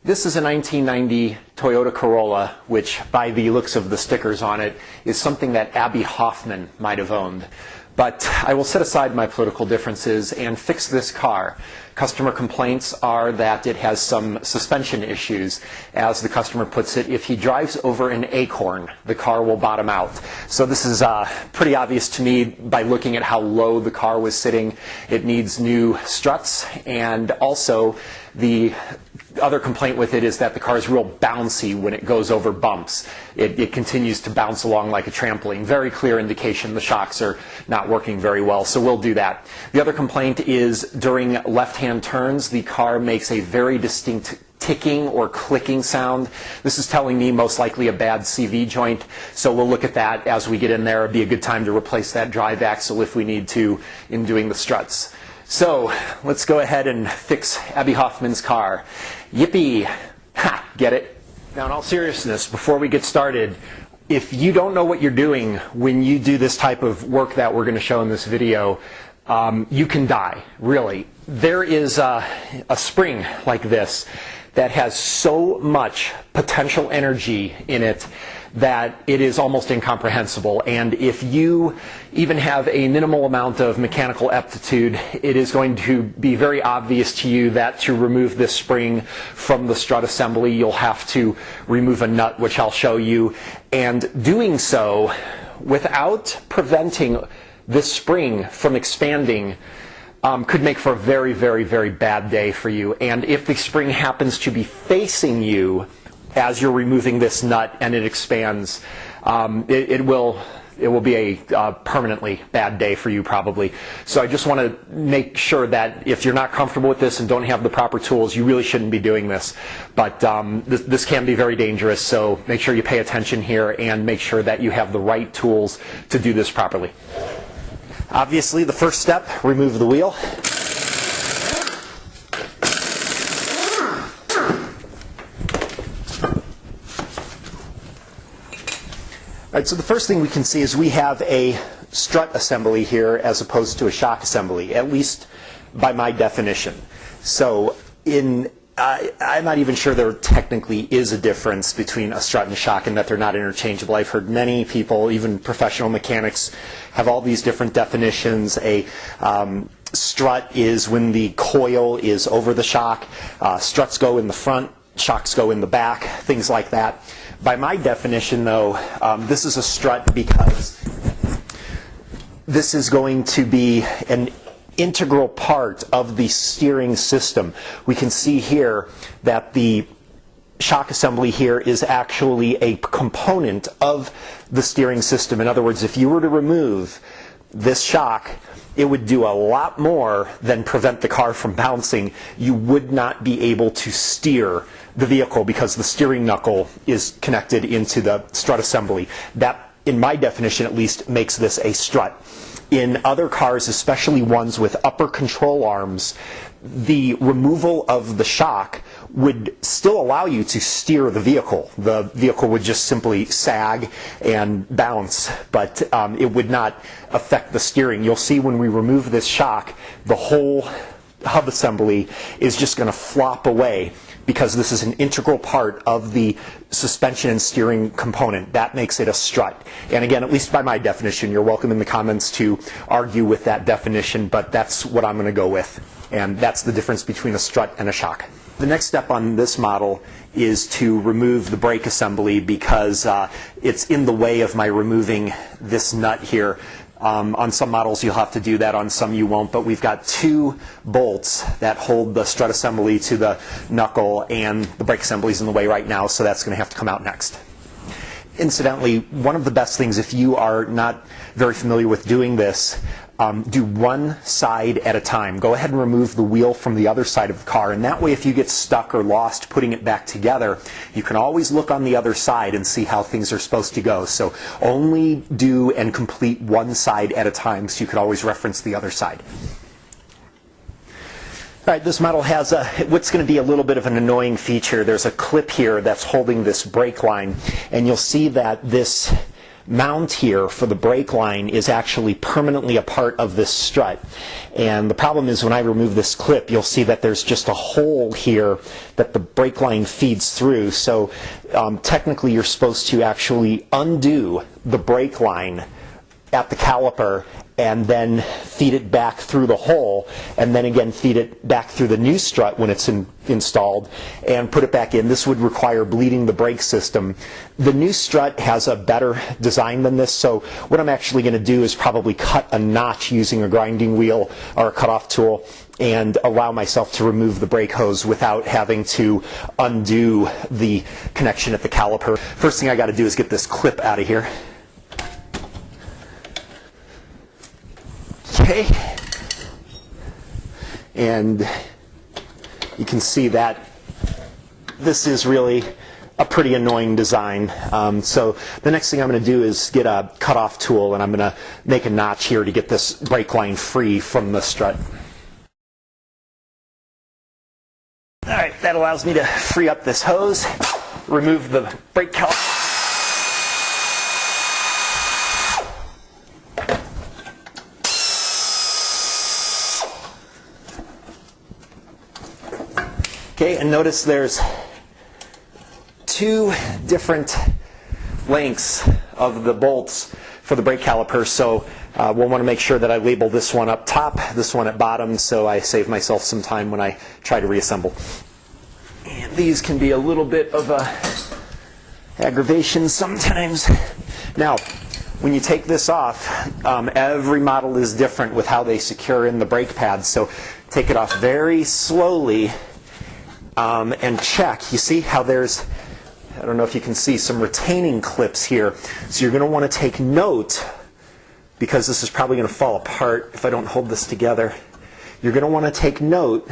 This is a 1990 Toyota Corolla, which by the looks of the stickers on it is something that Abbie Hoffman might have owned. But I will set aside my political differences and fix this car. Customer complaints are that it has some suspension issues. As the customer puts it, if he drives over an acorn, the car will bottom out. So this is pretty obvious to me by looking at how low the car was sitting. It needs new struts, and also the other complaint with it is that the car is real bouncy when it goes over bumps. It continues to bounce along like a trampoline. Very clear indication the shocks are not working very well, so we'll do that. The other complaint is during left-hand turns, the car makes a very distinct ticking or clicking sound. This is telling me most likely a bad CV joint, so we'll look at that as we get in there. It'd be a good time to replace that drive axle if we need to in doing the struts. So let's go ahead and fix Abbie Hoffman's car. Yippee! Ha! Get it? Now, in all seriousness, before we get started, if you don't know what you're doing when you do this type of work that we're going to show in this video, you can die, really. There is a spring like this that has so much potential energy in it that it is almost incomprehensible. And if you even have a minimal amount of mechanical aptitude, it is going to be very obvious to you that to remove this spring from the strut assembly, you'll have to remove a nut, which I'll show you. And doing so without preventing this spring from expanding could make for a very, very, very bad day for you. And if the spring happens to be facing you as you're removing this nut and it expands, it will be a permanently bad day for you probably. So I just want to make sure that if you're not comfortable with this and don't have the proper tools, you really shouldn't be doing this. But this can be very dangerous, so make sure you pay attention here and make sure that you have the right tools to do this properly. Obviously, the first step, remove the wheel. All right, so the first thing we can see is we have a strut assembly here as opposed to a shock assembly, at least by my definition. So I'm not even sure there technically is a difference between a strut and a shock and that they're not interchangeable. I've heard many people, even professional mechanics, have all these different definitions. A strut is when the coil is over the shock. Struts go in the front, shocks go in the back, things like that. By my definition, though, this is a strut because this is going to be an integral part of the steering system. We can see here that the shock assembly here is actually a component of the steering system. In other words, if you were to remove this shock, it would do a lot more than prevent the car from bouncing. You would not be able to steer the vehicle because the steering knuckle is connected into the strut assembly. That, in my definition at least, makes this a strut. In other cars, especially ones with upper control arms, the removal of the shock would still allow you to steer the vehicle. The vehicle would just simply sag and bounce, but it would not affect the steering. You'll see when we remove this shock, the whole hub assembly is just going to flop away because this is an integral part of the suspension and steering component. That makes it a strut. And again, at least by my definition, you're welcome in the comments to argue with that definition, but that's what I'm going to go with. And that's the difference between a strut and a shock. The next step on this model is to remove the brake assembly because it's in the way of my removing this nut here. On some models you'll have to do that, on some you won't, but we've got two bolts that hold the strut assembly to the knuckle, and the brake assembly's in the way right now, so that's going to have to come out next. Incidentally, one of the best things, if you are not very familiar with doing this, do one side at a time. Go ahead and remove the wheel from the other side of the car, and that way if you get stuck or lost putting it back together, you can always look on the other side and see how things are supposed to go. So only do and complete one side at a time so you can always reference the other side. All right, this model has what's going to be a little bit of an annoying feature. There's a clip here that's holding this brake line, and you'll see that this mount here for the brake line is actually permanently a part of this strut. And the problem is when I remove this clip, you'll see that there's just a hole here that the brake line feeds through. So technically you're supposed to actually undo the brake line at the caliper and then feed it back through the hole, and then again feed it back through the new strut when it's installed, and put it back in. This would require bleeding the brake system. The new strut has a better design than this, so what I'm actually going to do is probably cut a notch using a grinding wheel or a cutoff tool and allow myself to remove the brake hose without having to undo the connection at the caliper. First thing I got to do is get this clip out of here. Okay, and you can see that this is really a pretty annoying design. So the next thing I'm going to do is get a cutoff tool, and I'm going to make a notch here to get this brake line free from the strut. All right, that allows me to free up this hose, remove the brake caliper. Okay, and notice there's two different lengths of the bolts for the brake caliper, so we'll want to make sure that I label this one up top, this one at bottom, so I save myself some time when I try to reassemble. And these can be a little bit of a aggravation sometimes. Now, when you take this off, every model is different with how they secure in the brake pads, so take it off very slowly. And check. You see how there's, I don't know if you can see, some retaining clips here. So you're going to want to take note, because this is probably going to fall apart if I don't hold this together. You're going to want to take note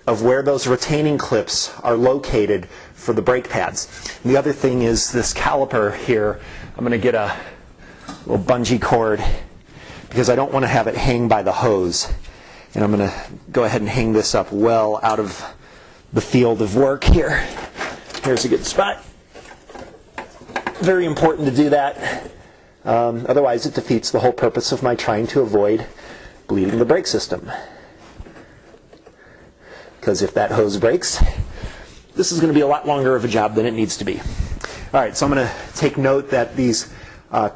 of where those retaining clips are located for the brake pads. And the other thing is this caliper here. I'm going to get a little bungee cord because I don't want to have it hang by the hose. And I'm going to go ahead and hang this up well out of the field of work here. Here's a good spot. Very important to do that. Otherwise it defeats the whole purpose of my trying to avoid bleeding the brake system. Because if that hose breaks, this is going to be a lot longer of a job than it needs to be. Alright, so I'm going to take note that these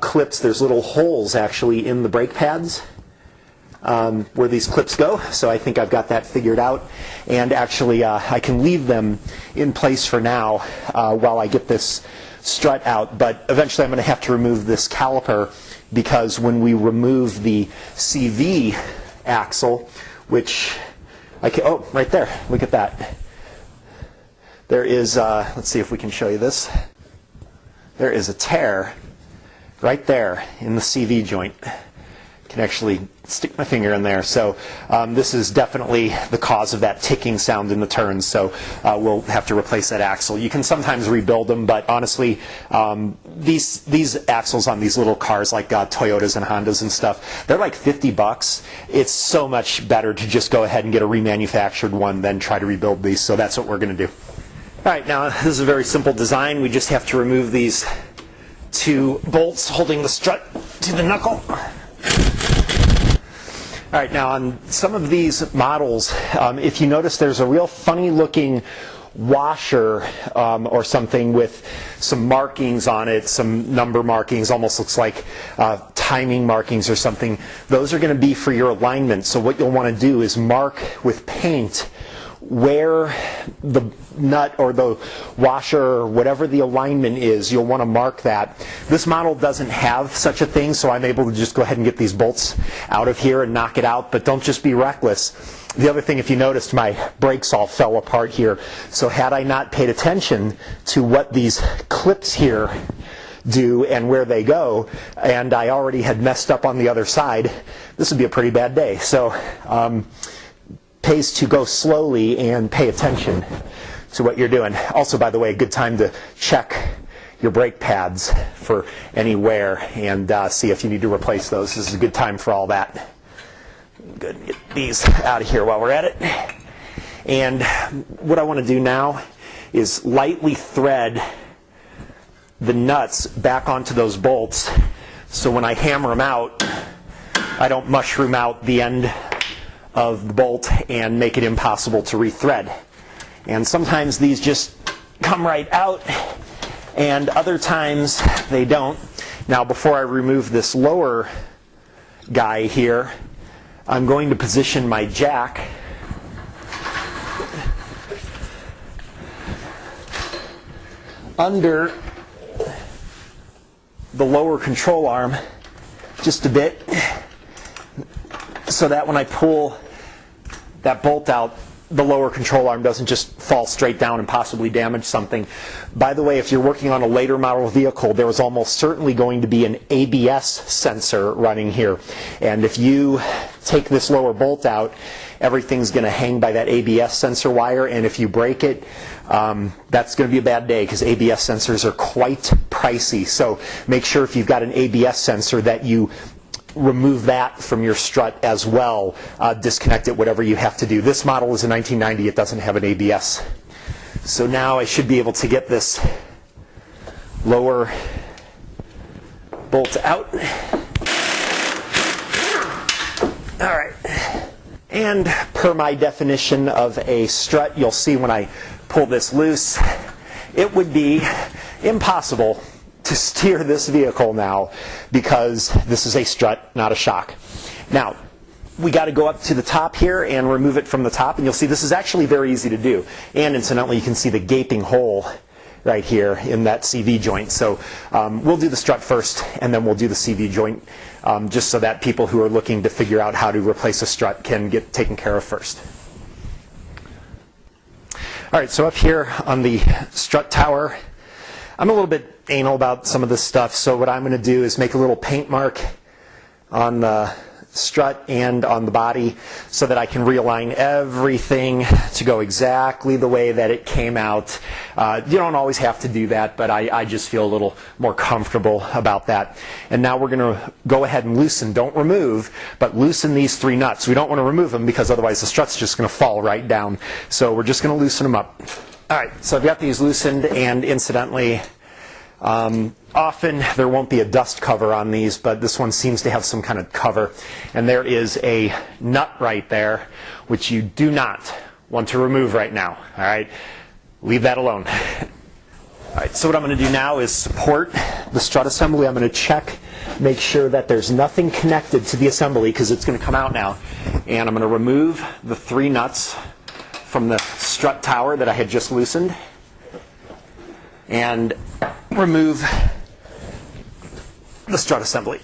clips, there's little holes actually in the brake pads where these clips go, so I think I've got that figured out, and actually I can leave them in place for now while I get this strut out, but eventually I'm going to have to remove this caliper, because when we remove the CV axle, which I can, oh, right there, look at that. There is, let's see if we can show you this. There is a tear right there in the CV joint. Can actually stick my finger in there. So this is definitely the cause of that ticking sound in the turns. So we'll have to replace that axle. You can sometimes rebuild them, but honestly, these axles on these little cars like Toyotas and Hondas and stuff, they're like $50. It's so much better to just go ahead and get a remanufactured one than try to rebuild these. So that's what we're going to do. All right, now this is a very simple design. We just have to remove these two bolts holding the strut to the knuckle. All right, now on some of these models, if you notice, there's a real funny looking washer or something with some markings on it, some number markings, almost looks like timing markings or something. Those are going to be for your alignment. So what you'll want to do is mark with paint where the nut or the washer or whatever the alignment is. You'll want to mark that. This model doesn't have such a thing, so I'm able to just go ahead and get these bolts out of here and knock it out, but don't just be reckless. The other thing, if you noticed, my brakes all fell apart here, so had I not paid attention to what these clips here do and where they go, and I already had messed up on the other side, this would be a pretty bad day. So pays to go slowly and pay attention to what you're doing. Also, by the way, a good time to check your brake pads for any wear and see if you need to replace those. This is a good time for all that. Good, get these out of here while we're at it. And what I want to do now is lightly thread the nuts back onto those bolts, so when I hammer them out, I don't mushroom out the end of the bolt and make it impossible to rethread. And sometimes these just come right out, and other times they don't. Now, before I remove this lower guy here, I'm going to position my jack under the lower control arm just a bit, so that when I pull that bolt out, the lower control arm doesn't just fall straight down and possibly damage something. By the way, if you're working on a later model vehicle, there is almost certainly going to be an ABS sensor running here. And if you take this lower bolt out, everything's going to hang by that ABS sensor wire, and if you break it, that's going to be a bad day, because ABS sensors are quite pricey. So make sure if you've got an ABS sensor that you remove that from your strut as well. Disconnect it, whatever you have to do. This model is a 1990. It doesn't have an ABS. So now I should be able to get this lower bolt out. All right. And per my definition of a strut, you'll see when I pull this loose, it would be impossible to steer this vehicle now, because this is a strut, not a shock. Now, we got to go up to the top here and remove it from the top, and you'll see this is actually very easy to do. And incidentally, you can see the gaping hole right here in that CV joint. So we'll do the strut first, and then we'll do the CV joint, just so that people who are looking to figure out how to replace a strut can get taken care of first. All right, so up here on the strut tower, I'm a little bit anal about some of this stuff, so what I'm going to do is make a little paint mark on the strut and on the body so that I can realign everything to go exactly the way that it came out. You don't always have to do that, but I just feel a little more comfortable about that. And now we're going to go ahead and loosen, don't remove, but loosen these three nuts. We don't want to remove them, because otherwise the strut's just going to fall right down. So we're just going to loosen them up. All right, so I've got these loosened, and incidentally, often there won't be a dust cover on these, but this one seems to have some kind of cover. And there is a nut right there, which you do not want to remove right now. All right, leave that alone. All right, so what I'm going to do now is support the strut assembly. I'm going to check, make sure that there's nothing connected to the assembly, because it's going to come out now. And I'm going to remove the three nuts from the strut tower that I had just loosened, and remove the strut assembly.